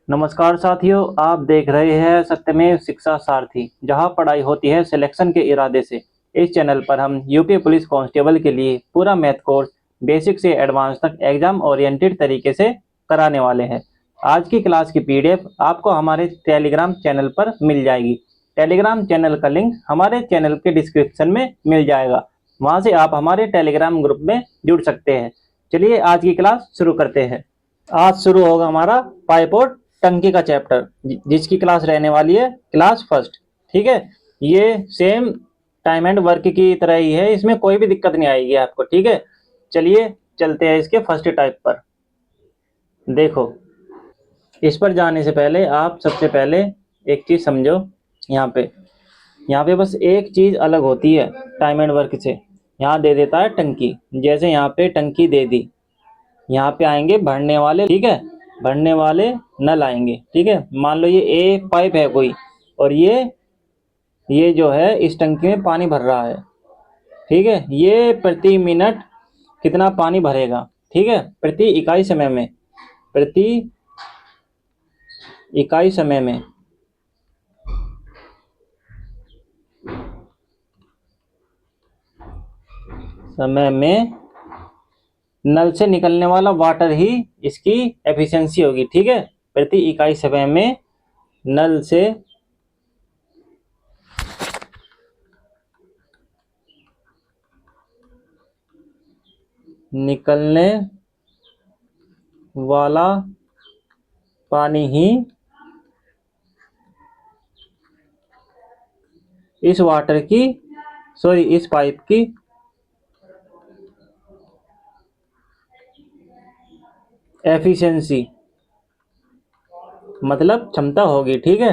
नमस्कार साथियों, आप देख रहे हैं सत्यमेव शिक्षा सारथी, जहां पढ़ाई होती है सिलेक्शन के इरादे से। इस चैनल पर हम यूपी पुलिस कांस्टेबल के लिए पूरा मैथ कोर्स बेसिक से एडवांस तक एग्जाम ओरिएंटेड तरीके से कराने वाले हैं। आज की क्लास की पीडीएफ आपको हमारे टेलीग्राम चैनल पर मिल जाएगी। टेलीग्राम चैनल का लिंक हमारे चैनल के डिस्क्रिप्शन में मिल जाएगा। वहां से आप हमारे टेलीग्राम ग्रुप में जुड़ सकते हैं। चलिए आज की क्लास शुरू करते हैं। आज शुरू होगा हमारा पाइप और टंकी का चैप्टर, जिसकी क्लास रहने वाली है क्लास फर्स्ट। ठीक है, ये सेम टाइम एंड वर्क की तरह ही है, इसमें कोई भी दिक्कत नहीं आएगी आपको। ठीक है, चलिए चलते हैं इसके फर्स्ट टाइप पर। देखो, इस पर जाने से पहले आप सबसे पहले एक चीज समझो। यहाँ पे बस एक चीज अलग होती है टाइम एंड वर्क से। यहाँ दे देता है टंकी, जैसे यहाँ पे टंकी दे दी, यहाँ पे आएंगे भरने वाले। ठीक है, भरने वाले नल आएंगे। ठीक है, मान लो ये ए पाइप है कोई, और ये जो है इस टंकी में पानी भर रहा है। ठीक है, ये प्रति मिनट कितना पानी भरेगा? ठीक है, प्रति इकाई समय में, प्रति इकाई समय में नल से निकलने वाला वाटर ही इसकी एफिशिएंसी होगी। ठीक है, प्रति इकाई समय में नल से निकलने वाला पानी ही इस वाटर की इस पाइप की एफिशिएंसी मतलब क्षमता होगी। ठीक है,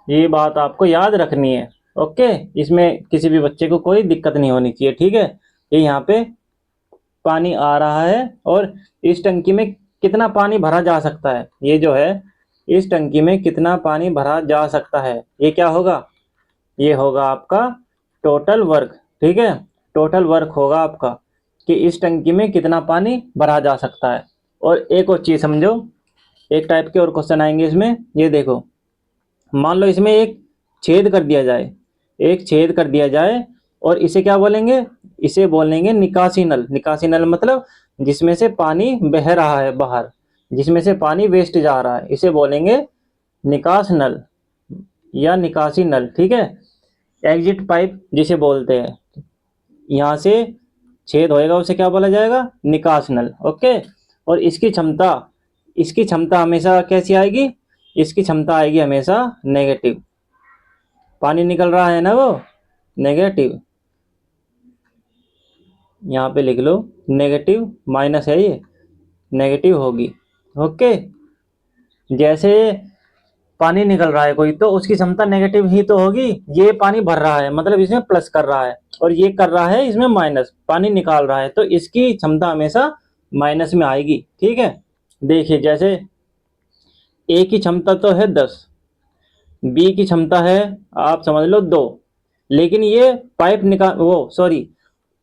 ये बात आपको याद रखनी है। ओके, इसमें किसी भी बच्चे को कोई दिक्कत नहीं होनी चाहिए। ठीक है, ये यहाँ पे पानी आ रहा है और इस टंकी में कितना पानी भरा जा सकता है, ये जो है इस टंकी में कितना पानी भरा जा सकता है, ये क्या होगा? ये होगा आपका टोटल वर्क। ठीक है, टोटल वर्क होगा आपका कि इस टंकी में कितना पानी भरा जा सकता है। और एक और चीज समझो, एक टाइप के और क्वेश्चन आएंगे इसमें। ये देखो, मान लो इसमें एक छेद कर दिया जाए, एक छेद कर दिया जाए, और इसे क्या बोलेंगे? इसे बोलेंगे निकासी नल। निकासी नल मतलब जिसमें से पानी बह रहा है बाहर, जिसमें से पानी वेस्ट जा रहा है, इसे बोलेंगे निकास नल या निकासी नल। ठीक है, एग्जिट पाइप जिसे बोलते हैं, यहाँ से छेद होएगा उसे क्या बोला जाएगा? निकास नल। ओके, और इसकी क्षमता हमेशा कैसी आएगी? इसकी क्षमता आएगी हमेशा नेगेटिव। पानी निकल रहा है ना, वो नेगेटिव, यहाँ पे लिख लो नेगेटिव, माइनस है ये, नेगेटिव होगी। ओके, जैसे पानी निकल रहा है कोई, तो उसकी क्षमता नेगेटिव ही तो होगी। ये पानी भर रहा है मतलब इसमें प्लस कर रहा है, और ये कर रहा है इसमें माइनस, पानी निकाल रहा है, तो इसकी क्षमता हमेशा माइनस में आएगी। ठीक है, देखिए जैसे ए की क्षमता तो है 10, बी की क्षमता है आप समझ लो 2, लेकिन ये पाइप निकाल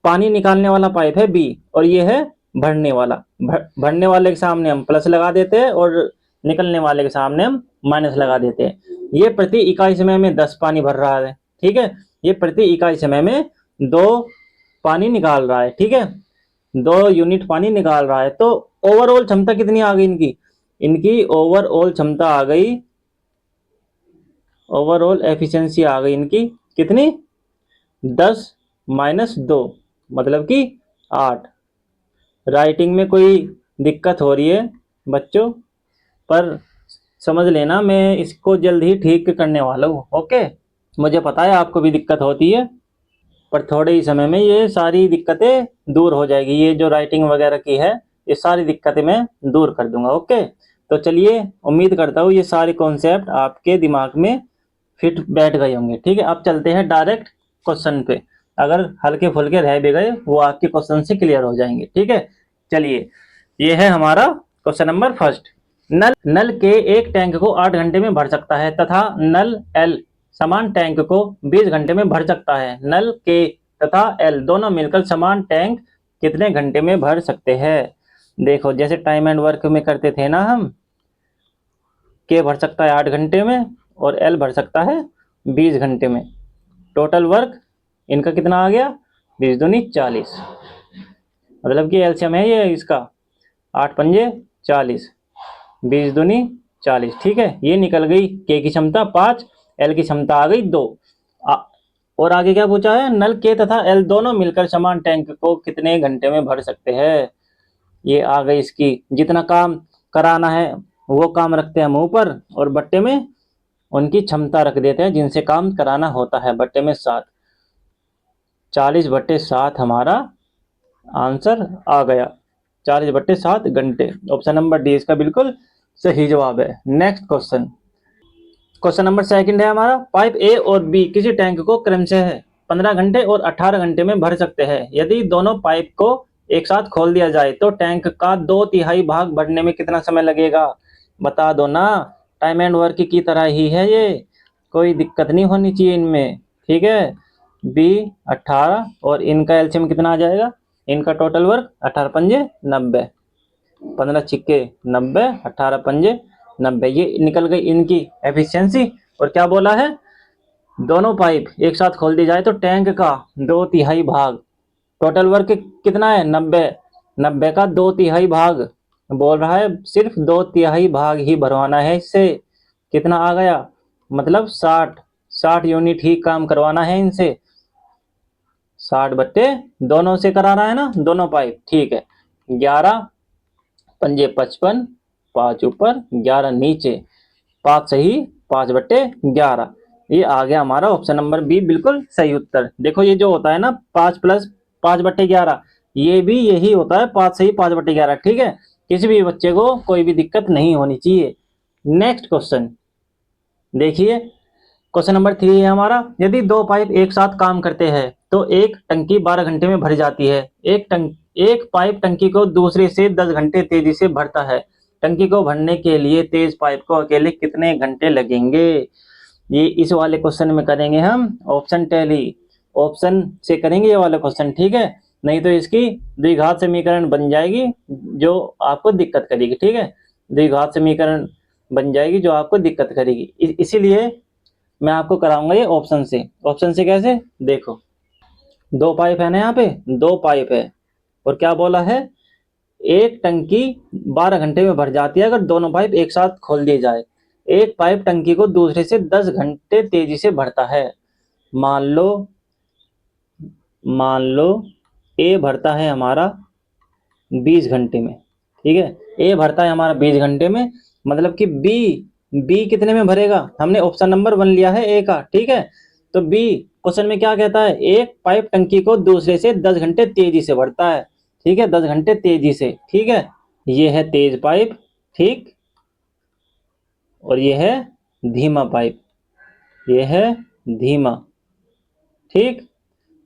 पानी निकालने वाला पाइप है बी, और ये है भरने वाला। भरने वाले के सामने हम प्लस लगा देते हैं और निकलने वाले के सामने हम माइनस लगा देते हैं। ये प्रति इकाई समय में 10 पानी भर रहा है। ठीक है, ये प्रति इकाई समय में 2 पानी निकाल रहा है। ठीक है, 2 यूनिट पानी निकाल रहा है। तो ओवरऑल क्षमता कितनी आ गई इनकी? इनकी ओवरऑल क्षमता आ गई, ओवरऑल एफिशिएंसी आ गई इनकी कितनी? 10 माइनस 2 मतलब कि 8। राइटिंग में कोई दिक्कत हो रही है बच्चों, पर समझ लेना मैं इसको जल्द ही ठीक करने वाला हूँ। ओके, मुझे पता है आपको भी दिक्कत होती है, पर थोड़े ही समय में ये सारी दिक्कतें दूर हो जाएगी। ये जो राइटिंग वगैरह की है, ये सारी दिक्कतें मैं दूर कर दूंगा। ओके, तो चलिए, उम्मीद करता हूँ ये सारे कॉन्सेप्ट आपके दिमाग में फिट बैठ गए होंगे। ठीक है, अब चलते हैं डायरेक्ट क्वेश्चन पे। अगर हल्के फुल्के रह भी गए वो आपके क्वेश्चन से क्लियर हो जाएंगे। ठीक है, चलिए, ये है हमारा क्वेश्चन नंबर फर्स्ट। नल के एक टैंक को 8 घंटे में भर सकता है तथा नल एल समान टैंक को 20 घंटे में भर सकता है। नल के तथा एल दोनों मिलकर समान टैंक कितने घंटे में भर सकते हैं? देखो, जैसे टाइम एंड वर्क में करते थे ना हम, के भर सकता है 8 घंटे में और एल भर सकता है 20 घंटे में। टोटल वर्क इनका कितना आ गया, 20 दूनी 40, मतलब कि एलसीएम है ये इसका 8 पंजे 40, 20 दूनी 40। ठीक है, ये निकल गई के की क्षमता 5, एल की क्षमता आ गई 2। और आगे क्या पूछा है, नल के तथा एल दोनों मिलकर समान टैंक को कितने घंटे में भर सकते हैं। ये आ गई इसकी, जितना काम कराना है वो काम रखते हैं हम ऊपर और बट्टे में उनकी क्षमता रख देते हैं जिनसे काम कराना होता है। बट्टे में 7, 40/7 हमारा आंसर आ गया, 40/7 घंटे। ऑप्शन नंबर डी इसका बिल्कुल सही जवाब है। नेक्स्ट क्वेश्चन नंबर सेकंड है हमारा, पाइप ए और बी किसी टैंक को क्रमशः 15 घंटे और 18 घंटे में भर सकते हैं। यदि दोनों पाइप को एक साथ खोल दिया जाए तो टैंक का 2/3 भाग भरने में कितना समय लगेगा। बता दो ना, टाइम एंड वर्क की तरह ही है ये, कोई दिक्कत नहीं होनी चाहिए इनमें। ठीक है, बी 18 और इनका एलसीएम कितना आ जाएगा, इनका टोटल वर्क 18 पंजे 90, 15 छिक्के 90, 18 पंजे 90। ये निकल गई इनकी एफिशिएंसी। और क्या बोला है, दोनों पाइप एक साथ खोल दी जाए तो टैंक का 2/3 भाग, टोटल वर्क कितना है 90, 90 का 2/3 भाग बोल रहा है, सिर्फ 2/3 भाग ही भरवाना है इससे। कितना आ गया, मतलब 60 यूनिट ही काम करवाना है इनसे। 60 दोनों से करा रहा है ना, दोनों पाइप। ठीक है, 11 पंजे 55, 5 ऊपर 11 नीचे, 5 सही, 5/11। ये आ गया हमारा ऑप्शन नंबर बी बिल्कुल सही उत्तर। देखो ये जो होता है ना 5 + 5/11, ये भी यही होता है 5 सही 5/11। ठीक है, किसी भी बच्चे को कोई भी दिक्कत नहीं होनी चाहिए। नेक्स्ट क्वेश्चन देखिए, क्वेश्चन नंबर 3 है हमारा, यदि दो पाइप एक साथ काम करते हैं तो एक टंकी 12 घंटे में भर जाती है। एक पाइप टंकी को दूसरे से 10 घंटे तेजी से भरता है। टंकी को भरने के लिए तेज पाइप को अकेले कितने घंटे लगेंगे। ये इस वाले क्वेश्चन में करेंगे हम ऑप्शन टैली, ऑप्शन से करेंगे ये वाला क्वेश्चन। ठीक है, नहीं तो इसकी द्विघात समीकरण बन जाएगी जो आपको दिक्कत करेगी। ठीक है, द्विघात समीकरण बन जाएगी जो आपको दिक्कत करेगी, इसीलिए मैं आपको कराऊंगा ये ऑप्शन से। ऑप्शन से कैसे, देखो दो पाइप है ना, यहाँ पे 2 पाइप है और क्या बोला है, एक टंकी 12 घंटे में भर जाती है अगर दोनों पाइप एक साथ खोल दिए जाए। एक पाइप टंकी को दूसरे से 10 घंटे तेजी से भरता है। मान लो ए भरता है हमारा 20 घंटे में। ठीक है, ए भरता है हमारा 20 घंटे में, मतलब कि बी कितने में भरेगा, हमने ऑप्शन नंबर 1 लिया है ए का। ठीक है, तो बी क्वेश्चन में क्या कहता है, एक पाइप टंकी को दूसरे से 10 घंटे तेजी से भरता है। ठीक है, 10 घंटे तेजी से। ठीक है, ये है तेज पाइप, ठीक, और ये है धीमा पाइप, ये है धीमा, ठीक,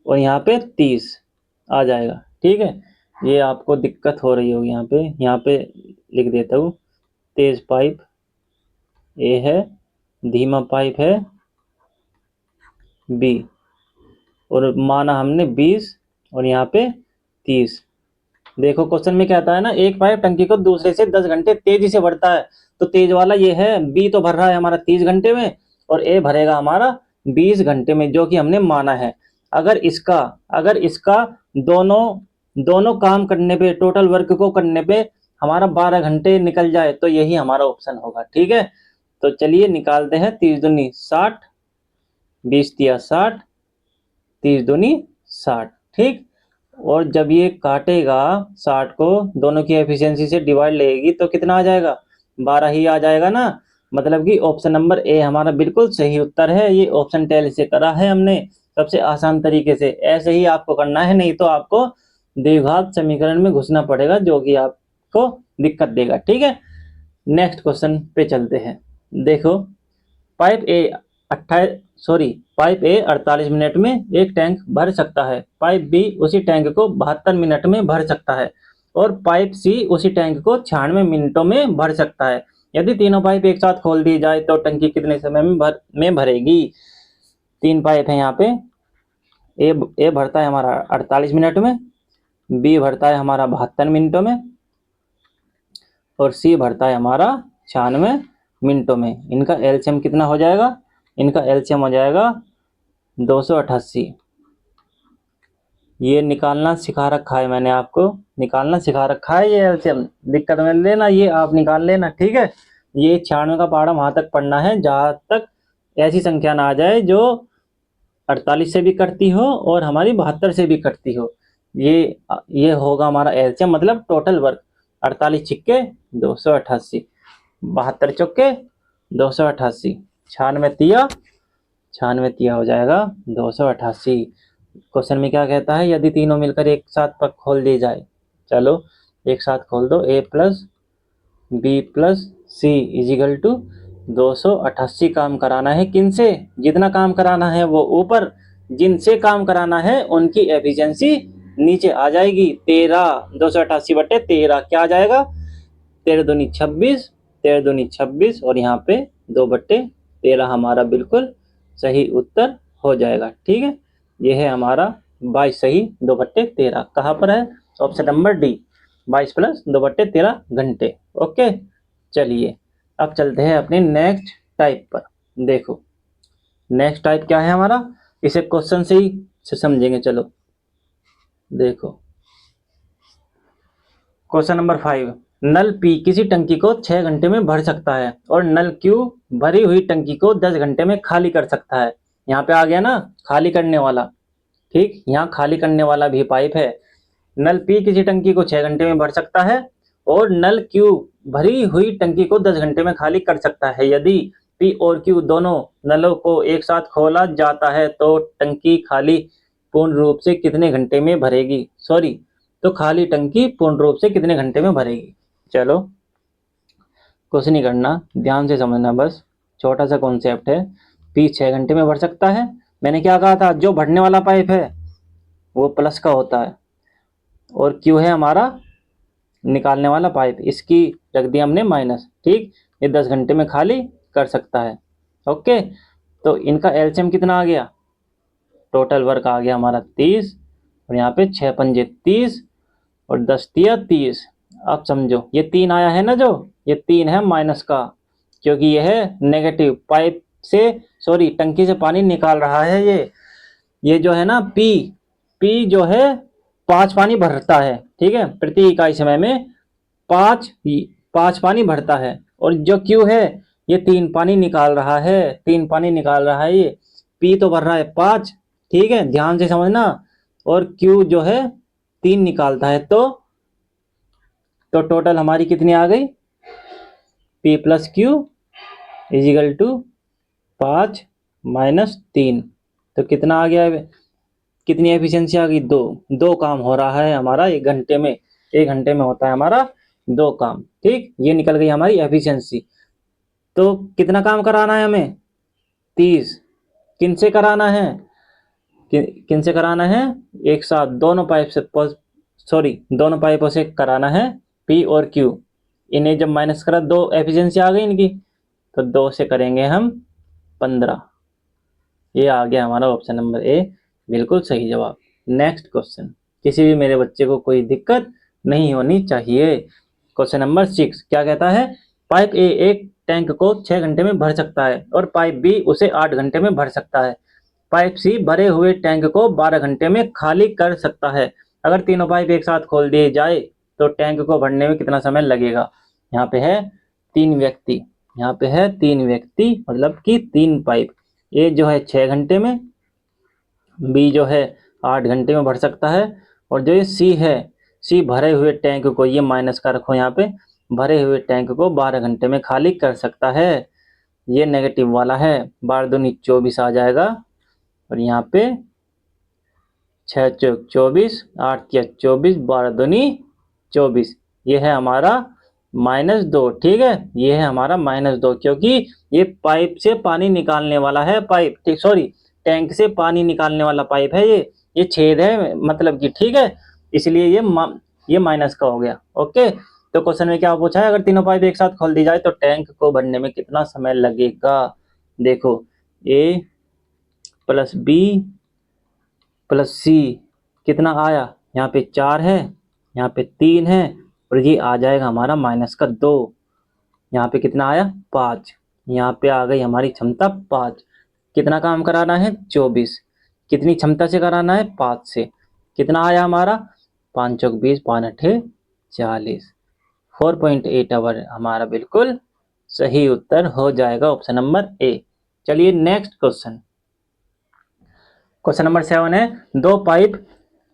और यहाँ पे 30 आ जाएगा। ठीक है, ये आपको दिक्कत हो रही होगी, यहाँ पे लिख देता हूँ, तेज पाइप ए है, धीमा पाइप है बी, और माना हमने 20 और यहाँ पे 30। देखो क्वेश्चन में कहता है ना, एक पाइप टंकी को दूसरे से 10 घंटे तेजी से भरता है, तो तेज वाला ये है, बी तो भर रहा है हमारा 30 घंटे में और ए भरेगा हमारा 20 घंटे में, जो कि हमने माना है। अगर इसका दोनों काम करने पे, टोटल वर्क को करने पे हमारा 12 घंटे निकल जाए तो यही हमारा ऑप्शन होगा। ठीक है, तो चलिए निकालते हैं, 30 दूनी 60, 20 तिया 60, 30 दूनी 60। ठीक, और जब ये काटेगा 60 को, दोनों की एफिशिएंसी से डिवाइड लेगी तो कितना आ जाएगा, 12 ही आ जाएगा ना। मतलब कि ऑप्शन नंबर ए हमारा बिल्कुल सही उत्तर है। ये ऑप्शन टैली से करा है हमने सबसे आसान तरीके से। ऐसे ही आपको करना है, नहीं तो आपको द्विघात समीकरण में घुसना पड़ेगा जो कि आपको दिक्कत देगा। ठीक है, नेक्स्ट क्वेश्चन पे चलते हैं। देखो पाइप ए 48 मिनट में एक टैंक भर सकता है। पाइप बी उसी टैंक को 72 मिनट में भर सकता है और पाइप सी उसी टैंक को 96 मिनटों में भर सकता है। यदि तीनों पाइप एक साथ खोल दी जाए तो टंकी कितने समय में भरेगी। 3 पाइप है यहाँ पे, ए भरता है हमारा 48 मिनट में, बी भरता है हमारा 72 मिनटों में और सी भरता है हमारा 96 मिनटों में। इनका एलसीएम कितना हो जाएगा? इनका एलसीएम हो जाएगा 288। ये निकालना सिखा रखा है मैंने आपको, निकालना सिखा रखा है ये एलसीएम। दिक्कत में लेना, ये आप निकाल लेना, ठीक है। ये 96 का पहाड़ा वहां तक पढ़ना है जहां तक ऐसी संख्या ना आ जाए जो 48 से भी कटती हो और हमारी 72 से भी कटती हो। ये होगा हमारा एलसीएम, मतलब टोटल वर्क। 48 छिक्के 288, 72 चौके 288, 96 तिया हो जाएगा 288। क्वेश्चन में क्या कहता है? यदि तीनों मिलकर एक साथ पग खोल दी जाए। चलो एक साथ खोल दो। a plus B plus C equal to 288 काम कराना है। किन से? जितना काम कराना है वो ऊपर, जिनसे काम कराना है उनकी एफिशिएंसी नीचे आ जाएगी। 13 288/13 क्या आ जाएगा? 13 दूनी 26, 13 दूनी 26 और यहाँ पे 2/13 हमारा बिल्कुल सही उत्तर हो जाएगा, ठीक है। ये है हमारा 22 सही 2/13। कहाँ पर है? ऑप्शन नंबर डी, 22 प्लस 2/13 घंटे। ओके, चलिए अब चलते हैं अपने नेक्स्ट टाइप पर। देखो नेक्स्ट टाइप क्या है हमारा, इसे क्वेश्चन से ही समझेंगे। चलो देखो क्वेश्चन नंबर 5। नल P किसी टंकी को 6 घंटे में भर सकता है और नल Q भरी हुई टंकी को 10 घंटे में खाली कर सकता है। यहाँ पे आ गया ना खाली करने वाला, ठीक। यहाँ खाली करने वाला भी पाइप है। नल P किसी टंकी को 6 घंटे में भर सकता है और नल Q भरी हुई टंकी को 10 घंटे में खाली कर सकता है। यदि P और Q दोनों नलों को एक साथ खोला जाता है तो टंकी खाली पूर्ण रूप से कितने घंटे में भरेगी? तो खाली टंकी पूर्ण रूप से कितने घंटे में भरेगी? चलो कुछ नहीं करना, ध्यान से समझना, बस छोटा सा कॉन्सेप्ट है। P 6 घंटे में भर सकता है। मैंने क्या कहा था? जो भरने वाला पाइप है वो प्लस का होता है और Q है हमारा निकालने वाला पाइप, इसकी रख दिया हमने माइनस, ठीक। ये 10 घंटे में खाली कर सकता है। ओके, तो इनका एलसीएम कितना आ गया? टोटल वर्क आ गया हमारा 30 और यहाँ पे 6 पंजे 30 और 10 तिया 30। अब समझो ये 3 आया है ना, जो ये 3 है माइनस का, क्योंकि ये है नेगेटिव। पाइप से टंकी से पानी निकाल रहा है ये जो है ना पी जो है 5 पानी भरता है, ठीक है। प्रति इकाई समय में 5 पानी भरता है और जो क्यू है ये 3 पानी निकाल रहा है, 3 पानी निकाल रहा है। ये पी तो भर रहा है 5, ठीक है, ध्यान से समझना। और क्यू जो है 3 निकालता है, तो टोटल हमारी कितनी आ गई? P plus Q equal to 5 minus 3। तो कितना आ गया? कितनी एफिशिएंसी आ गई? 2 काम हो रहा है हमारा 1 घंटे में। 1 घंटे में होता है हमारा 2 काम, ठीक। ये निकल गई हमारी एफिशिएंसी। तो कितना काम कराना है हमें? 30। किन से कराना है? किन से कराना है? एक साथ दोनों पाइप से दोनों पाइपों से कराना है P और Q। इन्हें जब माइनस करा 2 एफिशिएंसी आ गई इनकी, तो 2 से करेंगे हम 15। ये आ गया हमारा ऑप्शन नंबर ए, बिल्कुल सही जवाब। नेक्स्ट क्वेश्चन, किसी भी मेरे बच्चे को कोई दिक्कत नहीं होनी चाहिए। क्वेश्चन नंबर 6 क्या कहता है? पाइप ए एक टैंक को 6 घंटे में भर सकता है और पाइप बी उसे 8 घंटे में भर सकता है। पाइप सी भरे हुए टैंक को 12 घंटे में खाली कर सकता है। अगर तीनों पाइप एक साथ खोल दिए जाए तो टैंक को भरने में कितना समय लगेगा? यहाँ पे है 3 व्यक्ति, यहाँ पे है 3 व्यक्ति, मतलब कि 3 पाइप। ए जो है 6 घंटे में, बी जो है 8 घंटे में भर सकता है और जो ये सी है, सी भरे हुए टैंक को, ये माइनस का रखो यहाँ पे, भरे हुए टैंक को 12 घंटे में खाली कर सकता है। ये नेगेटिव वाला है, 12 दूनी 24 आ जाएगा और यहाँ पे 6 चौक 24, 8 या 24, 12 दूनी 24। ये है हमारा -2, ठीक है। ये है हमारा -2, क्योंकि ये पाइप से पानी निकालने वाला है पाइप, ठीक, टैंक से पानी निकालने वाला पाइप है ये छेद है, मतलब कि, ठीक है। इसलिए ये माइनस का हो गया। ओके, तो क्वेश्चन में क्या पूछा है? अगर तीनों पाइप एक साथ खोल दी जाए तो टैंक को भरने में कितना समय लगेगा? देखो ए प्लस बी प्लस सी कितना आया? यहाँ पे 4 है, यहाँ पे 3 है और ये आ जाएगा हमारा -2। यहाँ पे कितना आया 5, यहाँ पे आ गई हमारी क्षमता 5। कितना काम कराना है 24, कितनी क्षमता से कराना है 5 से। कितना आया हमारा 5 चौक 20, 5 अठे 40, 4.8 आवर हमारा बिल्कुल सही उत्तर हो जाएगा ऑप्शन नंबर ए। चलिए नेक्स्ट क्वेश्चन। क्वेश्चन नंबर 7 है, दो पाइप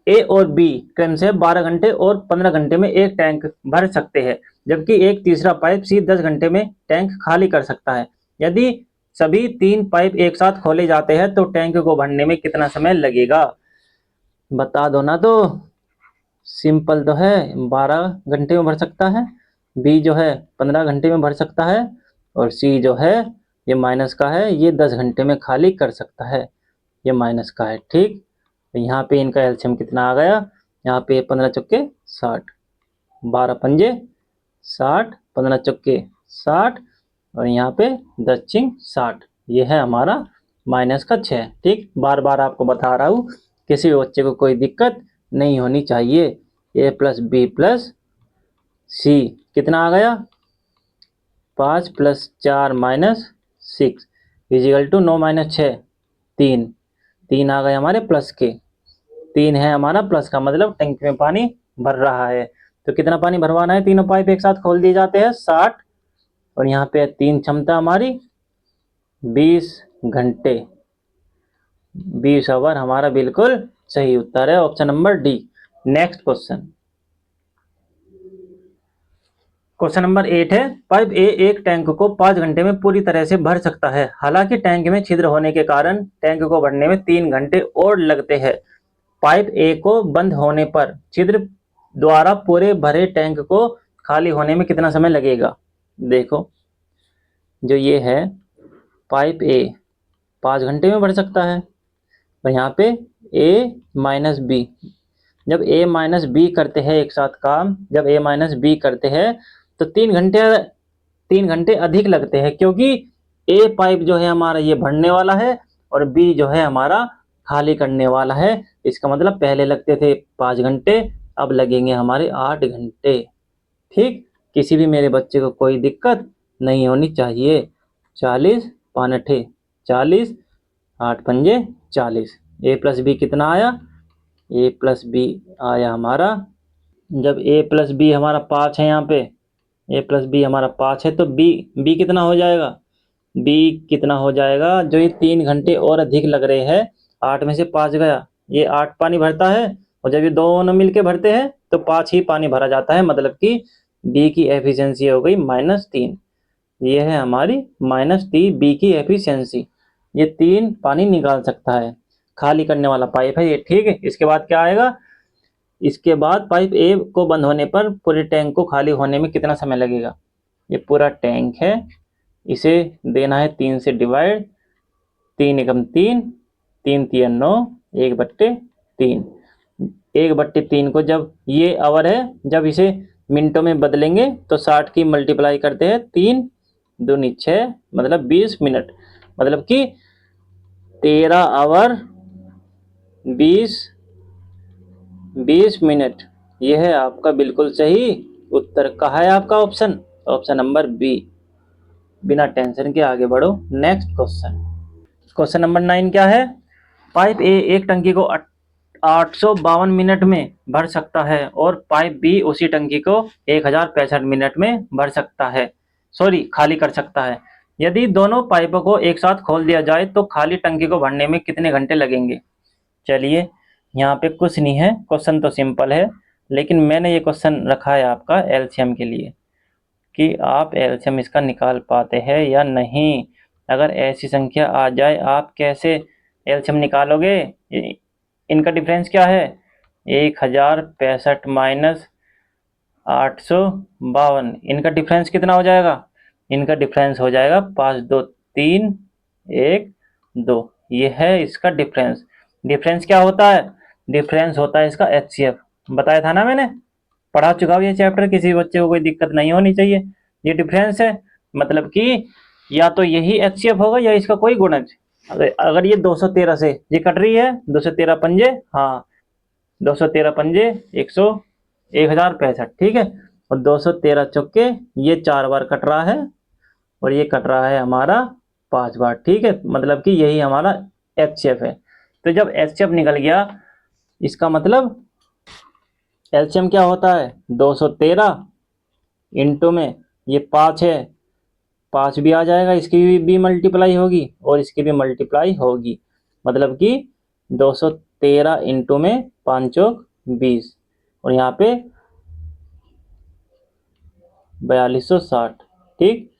ए और बी क्रम से 12 घंटे और 15 घंटे में एक टैंक भर सकते हैं, जबकि एक तीसरा पाइप सी 10 घंटे में टैंक खाली कर सकता है। यदि सभी 3 पाइप एक साथ खोले जाते हैं तो टैंक को भरने में कितना समय लगेगा? बता दो ना। तो सिंपल तो है, 12 घंटे में भर सकता है, बी जो है 15 घंटे में भर सकता है, और सी जो है ये माइनस का है, ये 10 घंटे में खाली कर सकता है, ये माइनस का है। ठीक, तो यहाँ पे इनका एलसीएम कितना आ गया? यहाँ पे 15 चौके 60, 12 पंजे 60, 15 चौके 60, और यहाँ पे 10 चिंग 60। ये है हमारा माइनस का 6। ठीक, बार बार आपको बता रहा हूँ, किसी भी बच्चे को कोई दिक्कत नहीं होनी चाहिए। ए प्लस बी प्लस सी कितना आ गया? 5 + 4 - 6 इजिकल टू 9 - 6 3। 3 आ गए हमारे प्लस के, 3 है हमारा प्लस का, मतलब टंकी में पानी भर रहा है। तो कितना पानी भरवाना है? तीनों पाइप एक साथ खोल दिए जाते हैं 60, और यहाँ पे 3 क्षमता हमारी 20 घंटे, 20 आवर हमारा बिल्कुल सही उत्तर है option number D. Next question. Question number 8 है, पाइप ए एक टैंक को 5 घंटे में पूरी तरह से भर सकता है। हालांकि टैंक में छिद्र होने के कारण टैंक को भरने में 3 घंटे और लगते हैं। पाइप ए को बंद होने पर छिद्र द्वारा पूरे भरे टैंक को खाली होने में कितना समय लगेगा? देखो, जो ये है पाइप ए 5 घंटे में भर सकता है, और यहाँ पे ए माइनस बी, जब ए माइनस बी करते हैं एक साथ काम, जब ए माइनस बी करते हैं तो 3 घंटे अधिक लगते हैं, क्योंकि ए पाइप जो है हमारा ये भरने वाला है और बी जो है हमारा खाली करने वाला है। इसका मतलब पहले लगते थे 5 घंटे, अब लगेंगे हमारे 8 घंटे। ठीक, किसी भी मेरे बच्चे को कोई दिक्कत नहीं होनी चाहिए। 40 5 अठे 40, 8 पंजे 40। ए प्लस बी कितना आया? ए प्लस बी आया हमारा, जब ए प्लस बी हमारा 5 है, यहाँ पे ए प्लस बी हमारा 5 है, तो बी कितना हो जाएगा? बी कितना हो जाएगा? जो ये 3 घंटे और अधिक लग रहे हैं, 8 में से 5 गया, ये 8 पानी भरता है, और जब ये दोनों मिलके भरते हैं तो 5 ही पानी भरा जाता है, मतलब कि बी की एफिशिएंसी हो गई -3। ये है हमारी -3 बी की एफिशिएंसी। ये 3 पानी निकाल सकता है, खाली करने वाला पाइप है ये। ठीक है, इसके बाद क्या आएगा? इसके बाद पाइप ए को बंद होने पर पूरे टैंक को खाली होने में कितना समय लगेगा? ये पूरा टैंक है, इसे देना है 3 से डिवाइड, 3 एकम 3, 3 तिया 9, 1/3। 1/3 को जब ये आवर है, जब इसे मिनटों में बदलेंगे तो 60 की मल्टीप्लाई करते हैं 3 दूनी 6, मतलब 20 मिनट, मतलब कि 13 आवर 20 मिनट। यह है आपका बिल्कुल सही उत्तर। कहा है आपका ऑप्शन? Option number B. बिना टेंशन के आगे बढ़ो। Next question. क्वेश्चन नंबर 9 क्या है? पाइप ए एक टंकी को 852 मिनट में भर सकता है, और पाइप बी उसी टंकी को 1065 मिनट में भर सकता है, खाली कर सकता है। यदि दोनों पाइपों को एक साथ खोल दिया जाए तो खाली टंकी को भरने में कितने घंटे लगेंगे? चलिए, यहाँ पे कुछ नहीं है, क्वेश्चन तो सिंपल है, लेकिन मैंने ये क्वेश्चन रखा है आपका एलसीएम के लिए, कि आप एलसीएम इसका निकाल पाते हैं या नहीं। अगर ऐसी संख्या आ जाए, आप कैसे एलसीएम निकालोगे? इनका डिफरेंस क्या है? 1065 माइनस 852, इनका डिफरेंस कितना हो जाएगा? इनका डिफरेंस हो जाएगा 5 2 3 1 2। ये है इसका डिफरेंस। डिफरेंस क्या होता है? डिफरेंस होता है इसका एचसीएफ। बताया था ना मैंने, पढ़ा चुका हूँ ये चैप्टर, किसी बच्चे को कोई दिक्कत नहीं होनी चाहिए। ये डिफरेंस है, मतलब कि या तो यही एचसीएफ होगा या इसका कोई गुणज। अगर ये 213 से ये कट रही है, 213 पंजे, हाँ 213 पंजे 1065, ठीक है। और 213 चौके ये 4 बार कट रहा है और ये कट रहा है हमारा 5 बार। ठीक है, मतलब कि यही हमारा एचसीएफ है। तो जब एचसीएफ निकल गया, इसका मतलब एलसीएम क्या होता है, 213 इंटू में ये 5 है, 5 भी आ जाएगा, इसकी भी मल्टीप्लाई होगी और इसकी भी मल्टीप्लाई होगी, मतलब कि 213 इंटू में 5 चौक 20 और यहाँ पे 4260। ठीक,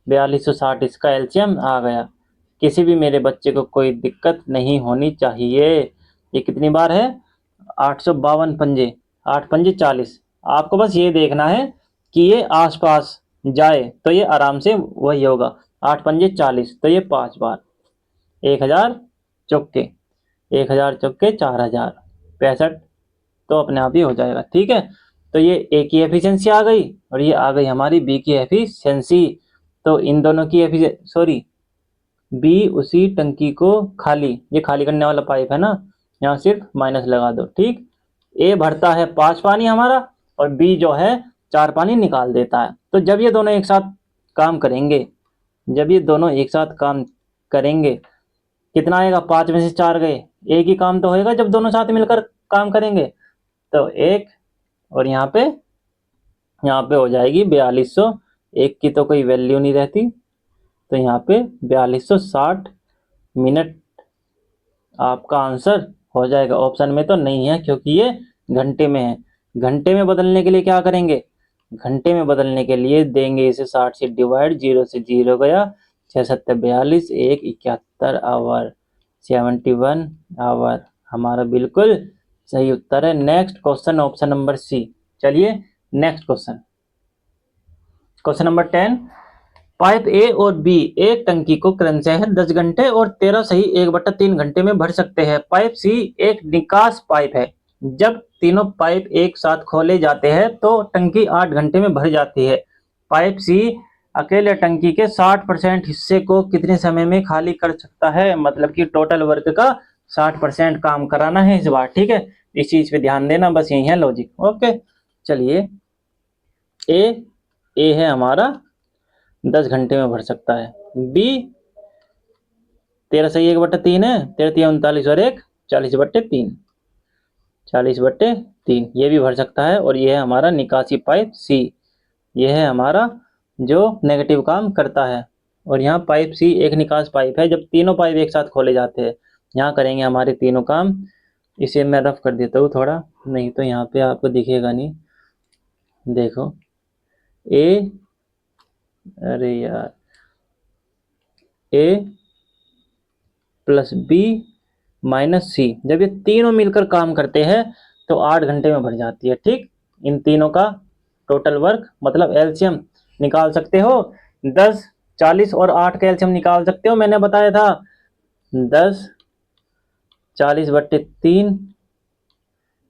4260 इसका एलसीएम आ गया। किसी भी मेरे बच्चे को कोई दिक्कत नहीं होनी चाहिए। ये कितनी बार है, 852 पंजे, 8 पंजे 40। आपको बस ये देखना है कि ये आसपास जाए तो ये आराम से वही होगा, 8 पंजे 40, तो ये 5 बार 1000 चौके, 1000 चौके 4000, 65, तो अपने आप ही हो जाएगा। ठीक है, तो ये ए की एफिशिएंसी आ गई और ये आ गई हमारी बी की एफिशिएंसी। तो इन दोनों की सॉरी, बी उसी टंकी को खाली, ये खाली करने वाला पाइप है ना, यहाँ सिर्फ माइनस लगा दो। ठीक, ए भरता है 5 पानी हमारा और बी जो है 4 पानी निकाल देता है। तो जब ये दोनों एक साथ काम करेंगे, जब ये दोनों एक साथ काम करेंगे, कितना आएगा, 5 में से 4 गए, एक ही काम तो होएगा जब दोनों साथ मिलकर काम करेंगे। तो एक, और यहाँ पे हो जाएगी 4200, एक की तो कोई वैल्यू नहीं रहती, तो यहाँ पे 4260 मिनट आपका आंसर हो जाएगा। ऑप्शन में तो नहीं है क्योंकि ये घंटे में है। घंटे में बदलने के लिए क्या करेंगे, घंटे में बदलने के लिए देंगे इसे 60 से डिवाइड, 0 से 0 गया, 6 7 42, 1 71 आवर, 71 आवर हमारा बिल्कुल सही उत्तर है। Next question, option number C. चलिए next question, question number 10। Pipe A और बी एक टंकी को क्रमशः 10 घंटे और 13 सही 1/3 घंटे में भर सकते हैं। पाइप सी एक निकास पाइप है। जब तीनों पाइप एक साथ खोले जाते हैं तो टंकी 8 घंटे में भर जाती है। पाइप सी अकेले टंकी के 60% हिस्से को कितने समय में खाली कर सकता है, मतलब कि टोटल वर्क का 60% काम कराना है इस बार। ठीक है, इस चीज पे ध्यान देना, बस यही है लॉजिक। ओके, चलिए ए है हमारा 10 घंटे में भर सकता है, बी 13 सही 1/3 है, 13 39 और 1 40/3, 40/3 ये भी भर सकता है। और ये है हमारा निकासी पाइप सी, ये है हमारा जो नेगेटिव काम करता है। और यहाँ पाइप सी एक निकास पाइप है, जब तीनों पाइप एक साथ खोले जाते हैं, यहाँ करेंगे हमारे तीनों काम। इसे मैं रफ कर देता हूँ थोड़ा, नहीं तो यहाँ पे आपको दिखेगा नहीं। देखो ए, अरे यार, ए प्लस बी माइनस सी, जब ये तीनों मिलकर काम करते हैं तो 8 घंटे में भर जाती है। ठीक, इन तीनों का टोटल वर्क मतलब एलसीएम निकाल सकते हो, 10 40 और 8 का एलसीएम निकाल सकते हो। मैंने बताया था 10 40/3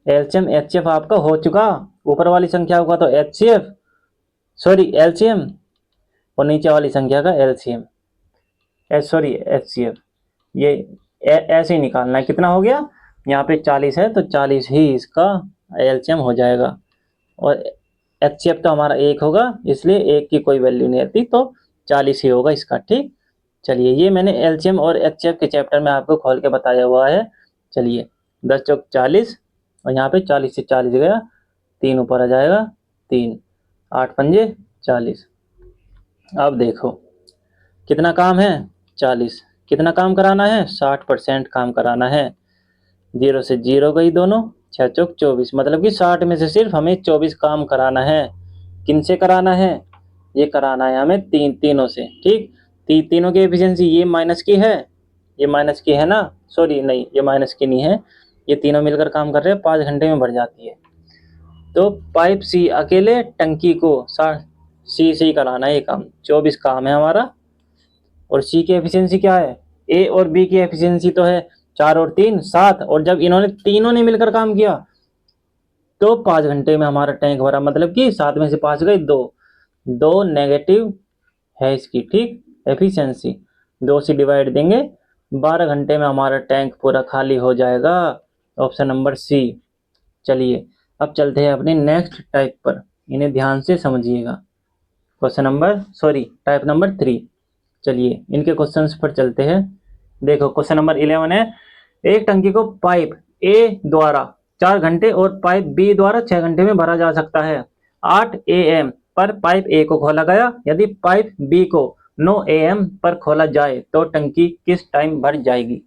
एलसीएम एचसीएफ आपका हो चुका। ऊपर वाली संख्या होगा तो एचसीएफ, सॉरी एलसीएम, और नीचे वाली संख्या का एलसीएम, सॉरी एचसीएफ। ये ऐसे ही निकालना है। कितना हो गया, यहाँ पे 40 है तो 40 ही इसका एलसीएम हो जाएगा। और एचसीएफ तो हमारा 1 होगा, इसलिए 1 की कोई वैल्यू नहीं आती, तो 40 ही होगा इसका। ठीक, चलिए ये मैंने एलसीएम और एचसीएफ के चैप्टर में आपको खोल के बताया हुआ है। चलिए 10 चौक 40 और यहाँ पे 40 से 40 गया, 3 ऊपर आ जाएगा, 3 8 पंजे 40। अब देखो कितना काम है, 40, कितना काम कराना है, 60% काम कराना है। 0 से 0 गई दोनों, 6 चौक 24, मतलब कि 60 में से सिर्फ हमें 24 काम कराना है। किन से कराना है, ये कराना है हमें तीनों से। ठीक, तीनों की एफिशिएंसी ये माइनस की है, ये माइनस की है ना, सॉरी नहीं ये माइनस की नहीं है, ये तीनों मिलकर काम कर रहे हैं, 5 घंटे में भर जाती है। तो पाइप सी अकेले टंकी को सी से ही कराना है ये काम, 24 काम है हमारा। और सी की एफिशिएंसी क्या है, ए और बी की एफिशिएंसी तो है 4 और 3 7, और जब इन्होंने तीनों ने मिलकर काम किया तो 5 घंटे में हमारा टैंक भरा, मतलब कि 7 में से 5 गए, 2 नेगेटिव है इसकी। ठीक, एफिशिएंसी 2 से डिवाइड देंगे, 12 घंटे में हमारा टैंक पूरा खाली हो जाएगा। Option number C. चलिए अब चलते हैं अपने नेक्स्ट टाइप पर। इन्हें ध्यान से समझिएगा। Type number 3। चलिए इनके क्वेश्चंस पर चलते हैं। देखो क्वेश्चन नंबर 11 है, एक टंकी को पाइप ए द्वारा 4 घंटे और पाइप बी द्वारा 6 घंटे में भरा जा सकता है। 8 AM पर पाइप ए को खोला गया। यदि पाइप बी को 9 AM पर खोला जाए तो टंकी किस टाइम भर जाएगी।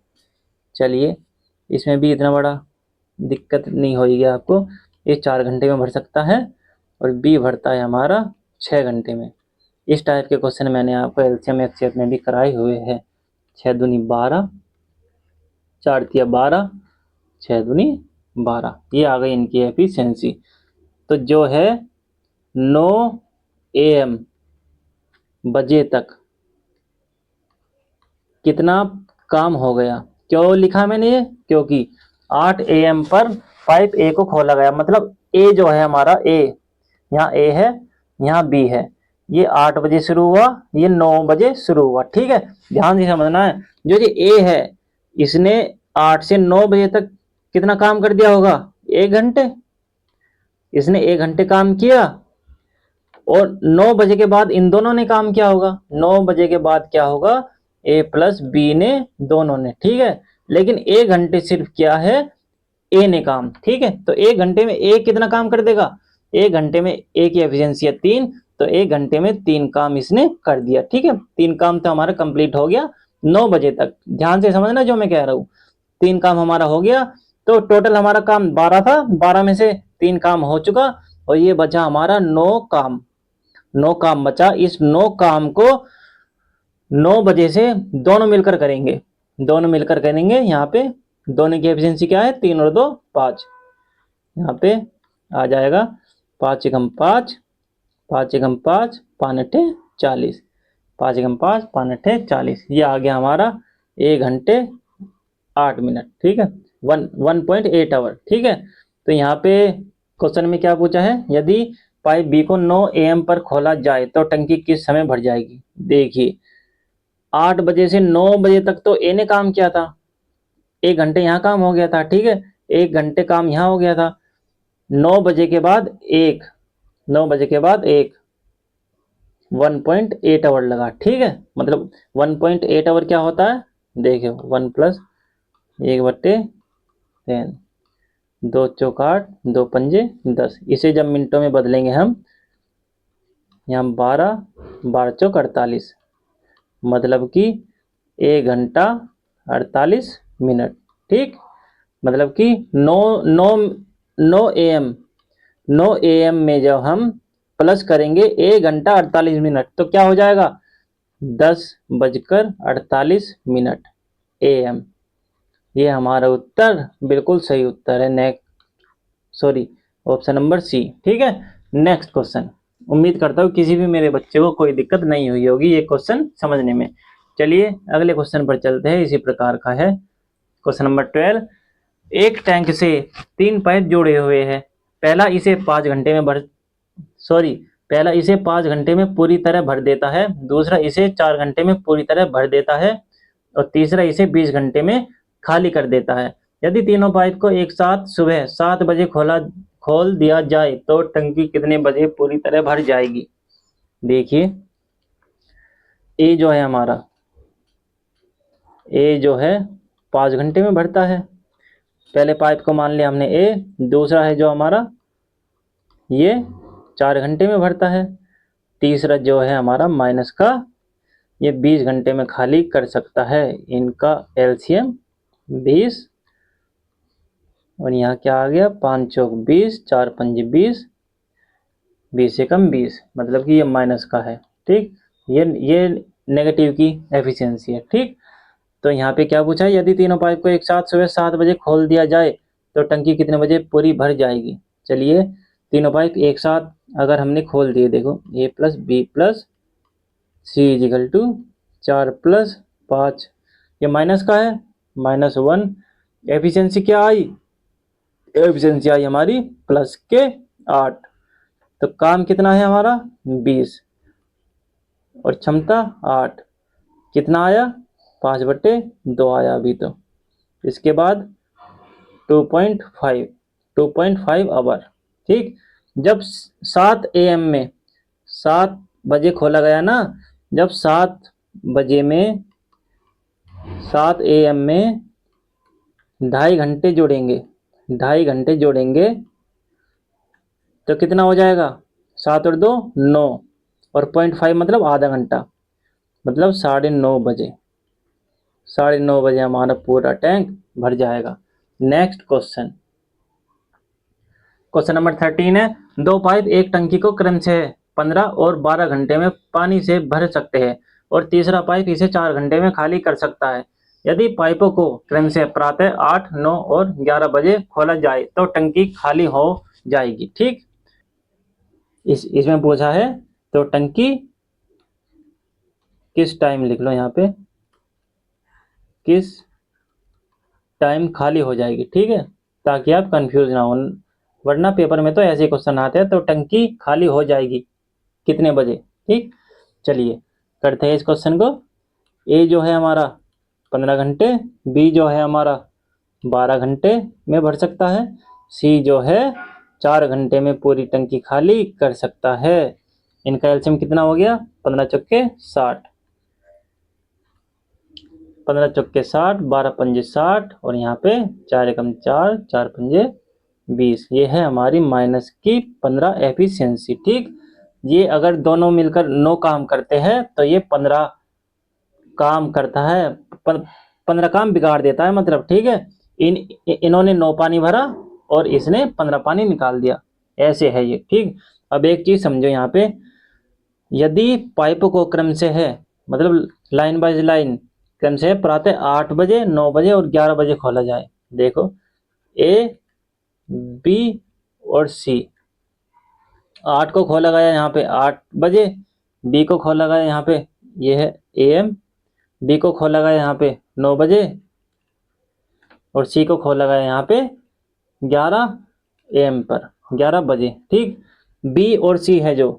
चलिए इसमें भी इतना बड़ा दिक्कत नहीं होगी आपको। ये 4 घंटे में भर सकता है और बी भरता है हमारा 6 घंटे में। इस टाइप के क्वेश्चन मैंने आपको एलसीएम एक्सएफ में भी कराए हुए हैं। 6 दूनी 12, 4 तिया 12, 6 दूनी 12, ये आ गई इनकी एफिशिएंसी। तो जो है 9 AM बजे तक कितना काम हो गया। क्यों लिखा मैंने ये, क्योंकि 8 AM पर पाइप ए को खोला गया, मतलब ए जो है हमारा ए, यहाँ ए है यहाँ बी है, ये 8 बजे शुरू हुआ, ये 9 बजे शुरू हुआ। ठीक है, ध्यान से समझना है। जो ये ए है इसने 8 से 9 बजे तक कितना काम कर दिया होगा, 1 घंटे। इसने 1 घंटे काम किया और 9 बजे के बाद इन दोनों ने काम किया होगा। 9 बजे के बाद क्या होगा, ए प्लस बी ने, दोनों ने। ठीक है, लेकिन 1 घंटे सिर्फ क्या है, ए ने काम। ठीक है, तो 1 घंटे में ए कितना काम कर देगा, 1 घंटे में ए की एफिशिएंसी है 3, तो 1 घंटे में 3 काम इसने कर दिया। ठीक है, 3 काम तो हमारा कंप्लीट हो गया 9 बजे तक। ध्यान से समझना जो मैं कह रहा हूँ, 3 काम हमारा हो गया, तो टोटल हमारा काम 12 था, 12 में से 3 काम हो चुका और ये बचा हमारा 9 काम। 9 काम बचा। इस 9 काम को 9 बजे से दोनों मिलकर करेंगे, दोनों मिलकर करेंगे। यहाँ पे दोनों की एफिशिएंसी क्या है, 3 और 2 5। यहाँ पे आ जाएगा 5 एकम 5, 5 एकम 5, 5 अट्ठे 40, 5 एकम 5, 5 अट्ठे 40। ये आ गया हमारा 1 घंटे 8 मिनट। ठीक है, 1.8 आवर। ठीक है, तो यहाँ पे क्वेश्चन में क्या पूछा है, यदि पाइप बी को 9 AM पर खोला जाए तो टंकी किस समय भर जाएगी। देखिए 8 बजे से 9 बजे तक तो ए ने काम किया था, 1 घंटे यहाँ काम हो गया था। ठीक है, 1 घंटे काम यहाँ हो गया था। 9 बजे के बाद 1.8 आवर लगा। ठीक है, मतलब 1.8 आवर क्या होता है, देखिए 1 + 1/10, 2 चौक 8, 2 पंजे 10। इसे जब मिनटों में बदलेंगे हम, यहाँ 12, 12 चौक 48, मतलब कि 1 घंटा 48 मिनट। ठीक, मतलब कि 9 AM में जब हम प्लस करेंगे 1 घंटा 48 मिनट तो क्या हो जाएगा, 10:48 AM। ये हमारा उत्तर बिल्कुल सही उत्तर है। Option number C. ठीक है, नेक्स्ट क्वेश्चन। उम्मीद करता हूँ किसी भी मेरे बच्चे को कोई दिक्कत नहीं हुई होगी ये क्वेश्चन समझने में। चलिए अगले क्वेश्चन पर चलते हैं। इसी प्रकार का है क्वेश्चन नंबर 12। एक टैंक से 3 पाइप जुड़े हुए हैं। पहला इसे 5 घंटे में पूरी तरह भर देता है, दूसरा इसे 4 घंटे में पूरी तरह भर देता है और तीसरा इसे 20 घंटे में खाली कर देता है। यदि तीनों पाइप को एक साथ सुबह 7 बजे खोल दिया जाए तो टंकी कितने बजे पूरी तरह भर जाएगी। देखिए ए जो है हमारा, ए जो है 5 घंटे में भरता है। पहले पाइप को मान लिया हमने ए, दूसरा है जो हमारा ये 4 घंटे में भरता है, तीसरा जो है हमारा माइनस का ये 20 घंटे में खाली कर सकता है। इनका एलसीएम 20 और यहाँ क्या आ गया, 5 चौक 20, 4 पंजे 20, 20 से कम 20, मतलब कि ये माइनस का है। ठीक, ये नेगेटिव की एफिशिएंसी है। ठीक, तो यहाँ पे क्या पूछा है, यदि तीनों पाइप को एक साथ सुबह 7 बजे खोल दिया जाए तो टंकी कितने बजे पूरी भर जाएगी। चलिए तीनों पाइप एक साथ अगर हमने खोल दिए, देखो a + b + c = 4 + 5, ये माइनस का है, -1। एफिशिएंसी क्या आई, एफिशिएंसी आई हमारी प्लस के 8। तो काम कितना है हमारा 20 और क्षमता 8, कितना आया 5/2 आया अभी। तो इसके बाद 2.5 आवर। ठीक, जब 7 AM में, 7 बजे खोला गया ना, जब 7 बजे में 7 AM में 2.5 घंटे जोड़ेंगे, 2.5 घंटे जोड़ेंगे तो कितना हो जाएगा? 7 और 2 9, और 0.5 मतलब आधा घंटा, मतलब 9:30 बजे, 9:30 बजे हमारा पूरा टैंक भर जाएगा। नेक्स्ट क्वेश्चन, क्वेश्चन नंबर 13 है, दो पाइप एक टंकी को क्रमशः 15 और 12 घंटे में पानी से भर सकते हैं और तीसरा पाइप इसे 4 घंटे में खाली कर सकता है। यदि पाइपों को क्रमशः प्रातः 8, 9 और 11 बजे खोला जाए तो टंकी खाली हो जाएगी। ठीक, इसमें पूछा है तो टंकी किस टाइम, लिख लो यहाँ पे, किस टाइम खाली हो जाएगी। ठीक है, ताकि आप कंफ्यूज ना हो, वरना पेपर में तो ऐसे क्वेश्चन आते हैं, तो टंकी खाली हो जाएगी कितने बजे। ठीक, चलिए करते हैं इस क्वेश्चन को। ए जो है हमारा 15 घंटे, बी जो है हमारा 12 घंटे में भर सकता है, सी जो है 4 घंटे में पूरी टंकी खाली कर सकता है। इनका एलसीएम कितना हो गया? 15 चौके 60, 15 चौके 60, 12 पंजे 60, और यहाँ पे 4 एकम 4, 4 पंजे 20। ये है हमारी माइनस की 15 एफिशिएंसी। ठीक, ये अगर दोनों मिलकर 9 काम करते हैं तो ये 15 काम करता है, 15 काम बिगाड़ देता है मतलब। ठीक है, इन्होंने 9 पानी भरा और इसने 15 पानी निकाल दिया, ऐसे है ये। ठीक, अब एक चीज समझो यहाँ पे, यदि पाइप को क्रम से है, मतलब लाइन बाय लाइन क्रम से प्रातः 8 बजे, 9 बजे और 11 बजे खोला जाए। देखो ए, बी और सी, 8 को खोला गया यहाँ पे 8 बजे, बी को खोला गया यहाँ पे, ये है AM, बी को खोला गया यहाँ पे 9 बजे और सी को खोला गया यहाँ पे 11 AM पर, 11 बजे। ठीक, बी और सी है जो,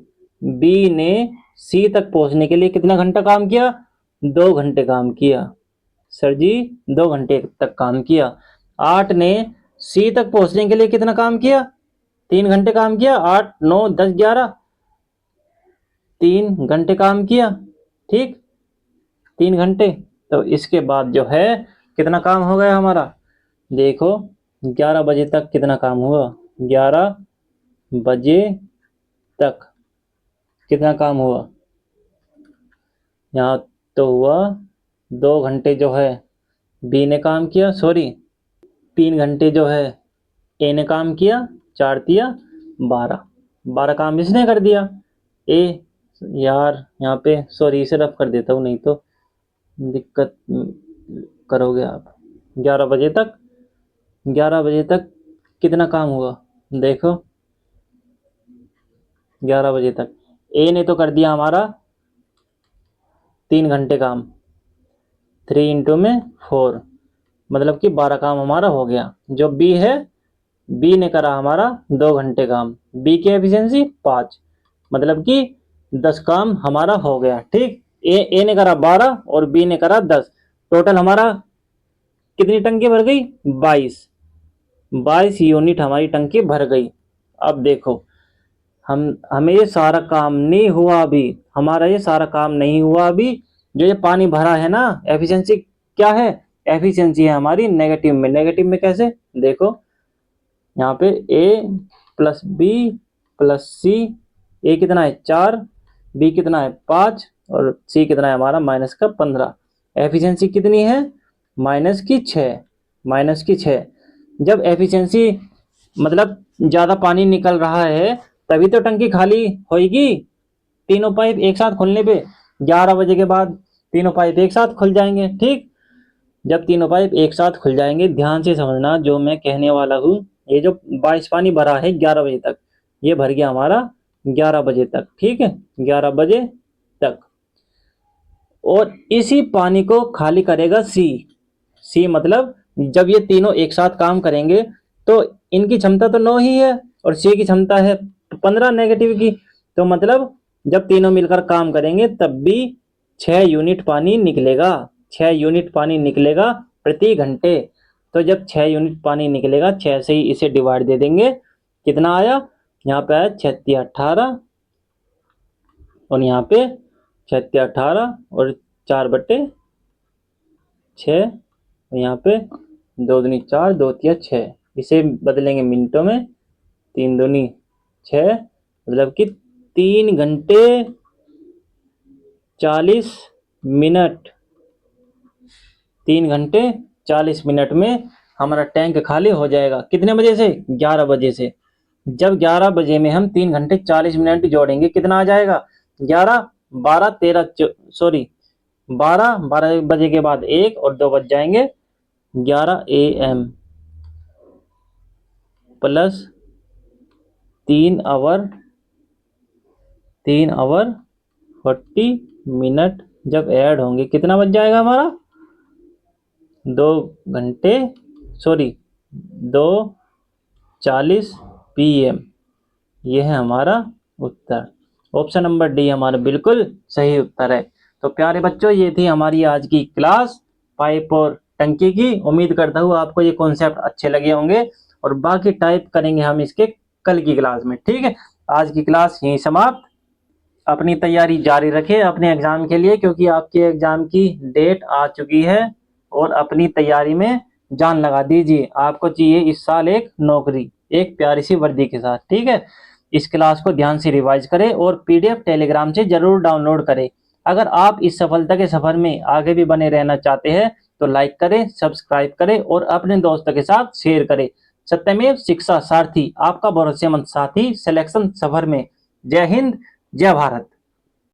बी ने सी तक पहुंचने के लिए कितना घंटा काम किया? 2 घंटे काम किया। सर जी 2 घंटे तक काम किया। 8 ने सी तक पहुंचने के लिए कितना काम किया? 3 घंटे काम किया। 8, 9, 10, 11, 3 घंटे काम किया। ठीक, 3 घंटे। तो इसके बाद जो है कितना काम हो गया हमारा? देखो 11 बजे तक कितना काम हुआ? 11 बजे तक कितना काम हुआ? यहाँ तो हुआ 2 घंटे जो है बी ने काम किया, सॉरी 3 घंटे जो है ए ने काम किया, 4 तिया 12, 12 काम इसने कर दिया। ए यार यहाँ पे सॉरी इसे रफ कर देता हूँ, नहीं तो दिक्कत करोगे आप। 11 बजे तक, 11 बजे तक कितना काम हुआ? देखो 11 बजे तक ए ने तो कर दिया हमारा 3 घंटे काम, 3 इंटू में 4, मतलब कि 12 काम हमारा हो गया। जो बी है, बी ने करा हमारा 2 घंटे काम, बी की एफिशिएंसी 5, मतलब कि 10 काम हमारा हो गया। ठीक, ए ने करा 12 और बी ने करा 10, टोटल हमारा कितनी टंकी भर गई? 22 यूनिट हमारी टंकी भर गई। अब देखो हमें ये सारा काम नहीं हुआ अभी, हमारा ये सारा काम नहीं हुआ अभी। जो ये पानी भरा है ना, एफिशिएंसी क्या है? एफिशिएंसी है हमारी नेगेटिव में। नेगेटिव में कैसे? देखो यहाँ पे ए प्लस बी प्लस सी, ए कितना है 4, बी कितना है 5 और सी कितना है हमारा माइनस का 15। एफिशिएंसी कितनी है? माइनस की 6, माइनस की 6। जब एफिशिएंसी मतलब ज़्यादा पानी निकल रहा है तभी तो टंकी खाली होगी। तीनों पाइप एक साथ खुलने पे 11 बजे के बाद तीनों पाइप एक साथ खुल जाएंगे। ठीक, जब तीनों पाइप एक साथ खुल जाएंगे, ध्यान से समझना जो मैं कहने वाला हूँ। ये जो 22 पानी भरा है 11 बजे तक, ये भर गया हमारा 11 बजे तक। ठीक है, 11 बजे तक, और इसी पानी को खाली करेगा सी। सी मतलब जब ये तीनों एक साथ काम करेंगे तो इनकी क्षमता तो 9 ही है और सी की क्षमता है 15 नेगेटिव की, तो मतलब जब तीनों मिलकर काम करेंगे तब भी 6 यूनिट पानी निकलेगा। 6 यूनिट पानी निकलेगा प्रति घंटे। तो जब 6 यूनिट पानी निकलेगा, 6 से ही इसे डिवाइड दे देंगे, कितना आया? यहाँ पे आया 3618 और यहाँ पे 3618 और 4/6 और यहाँ पे 2 दूनी 4 2 तिया 6। इसे बदलेंगे मिनटों में, 3 दूनी 6 मतलब कि 3 घंटे 40 मिनट। 3 घंटे 40 मिनट में हमारा टैंक खाली हो जाएगा। कितने बजे से? 11 बजे से। जब 11 बजे में हम 3 घंटे 40 मिनट जोड़ेंगे कितना आ जाएगा? 11 12 13 सॉरी 12 बजे के बाद 1 और 2 बज जाएंगे 11 AM प्लस 3 आवर 40 मिनट जब ऐड होंगे कितना बज जाएगा हमारा? 2:40 PM। यह है हमारा उत्तर। ऑप्शन नंबर डी हमारा बिल्कुल सही उत्तर है। तो प्यारे बच्चों, ये थी हमारी आज की क्लास पाइप और टंकी की। उम्मीद करता हूँ आपको ये कॉन्सेप्ट अच्छे लगे होंगे और बाकी टाइप करेंगे हम इसके कल की क्लास में। ठीक है, आज की क्लास यहीं समाप्त। अपनी तैयारी जारी रखें अपने एग्जाम के लिए, क्योंकि आपके एग्जाम की डेट आ चुकी है और अपनी तैयारी में जान लगा दीजिए। आपको चाहिए इस साल एक नौकरी, एक प्यारी सी वर्दी के साथ। ठीक है, इस क्लास को ध्यान से रिवाइज करें और PDF टेलीग्राम से जरूर डाउनलोड करें। अगर आप इस सफलता के सफर में आगे भी बने रहना चाहते हैं तो लाइक करें, सब्सक्राइब करें और अपने दोस्तों के साथ शेयर करें। सत्यमेव शिक्षा सारथी, आपका भरोसेमंद साथी सिलेक्शन सफर में। जय हिंद, जय भारत।